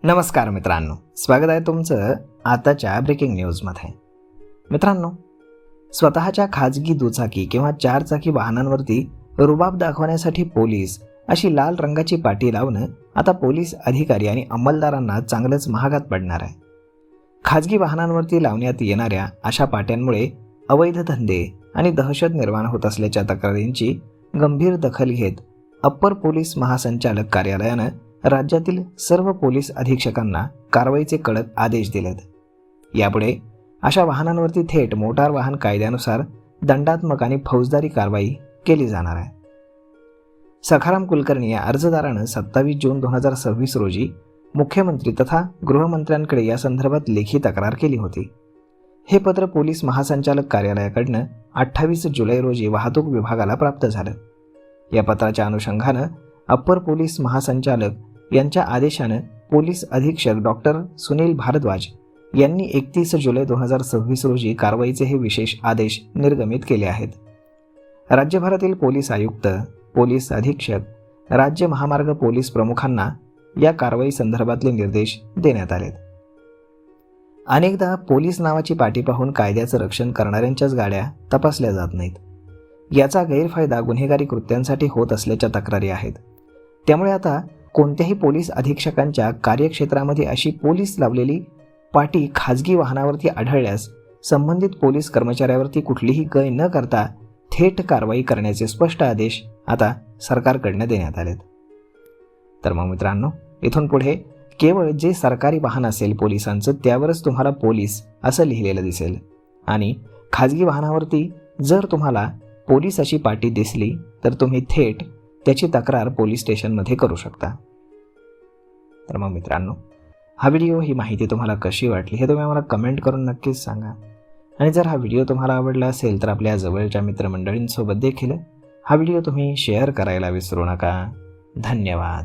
नमस्कार मित्रांनो, स्वागत आहे तुमचं आताच्या ब्रेकिंग न्यूजमध्ये. मित्रांनो, स्वतःच्या खाजगी दुचाकी किंवा चारचाकी वाहनांवरती रुबाब दाखवण्यासाठी पोलीस अशी लाल रंगाची पाटी लावणं आता पोलीस अधिकारी आणि अंमलदारांना चांगलंच महागात पडणार आहे. खाजगी वाहनांवरती लावण्यात येणाऱ्या अशा पाट्यांमुळे अवैध धंदे आणि दहशत निर्माण होत असल्याच्या तक्रारींची गंभीर दखल घेत अप्पर पोलीस महासंचालक कार्यालयानं राज्यातील सर्व पोलीस अधीक्षकांना कारवाईचे कडक आदेश दिलेत. यापुढे अशा वाहनांवरती थेट मोटार वाहन कायद्यानुसार दंडात्मक आणि फौजदारी कारवाई केली जाणार आहे. सखाराम कुलकर्णी या अर्जदारानं 27 जून 2026 रोजी मुख्यमंत्री तथा गृहमंत्र्यांकडे या संदर्भात लेखी तक्रार केली होती. हे पत्र पोलीस महासंचालक कार्यालयाकडनं 28 जुलै रोजी वाहतूक विभागाला प्राप्त झालं. या पत्राच्या अनुषंगानं अप्पर पोलीस महासंचालक यांच्या आदेशानं पोलीस अधीक्षक डॉक्टर सुनील भारद्वाज यांनी 31 जुलै 2026 रोजी कारवाईचे हे विशेष आदेश निर्गमित केले आहेत. राज्यभरातील पोलीस आयुक्त, पोलीस अधीक्षक, राज्य महामार्ग पोलीस प्रमुखांना या कारवाई संदर्भातले निर्देश देण्यात आलेत. अनेकदा पोलीस नावाची पाटी पाहून कायद्याचं रक्षण करणाऱ्यांच्याच गाड्या तपासल्या जात नाहीत. याचा गैरफायदा गुन्हेगारी कृत्यांसाठी होत असल्याच्या तक्रारी आहेत. त्यामुळे आता कोणत्याही पोलीस अधीक्षकांच्या कार्यक्षेत्रामध्ये अशी पोलीस लावलेली पाटी खाजगी वाहनावरती आढळल्यास संबंधित पोलीस कर्मचाऱ्यावरती कुठलीही गय न करता थेट कारवाई करण्याचे स्पष्ट आदेश आता सरकारकडनं देण्यात आलेत. तर मग मित्रांनो, इथून पुढे केवळ जे सरकारी वाहन असेल पोलिसांचं त्यावरच तुम्हाला पोलीस असं लिहिलेलं दिसेल आणि खाजगी वाहनावरती जर तुम्हाला पोलीस अशी पाटी दिसली तर तुम्ही थेट त्याची तक्रार पोलीस स्टेशनमध्ये करू शकता. तर मग मित्रांनो, हा व्हिडिओ, ही माहिती तुम्हाला कशी वाटली हे तुम्ही आम्हाला कमेंट करून नक्कीच सांगा. आणि जर हा व्हिडिओ तुम्हाला आवडला असेल तर आपल्या जवळच्या मित्रमंडळींसोबत देखील हा व्हिडिओ तुम्ही शेअर करायला विसरू नका. धन्यवाद.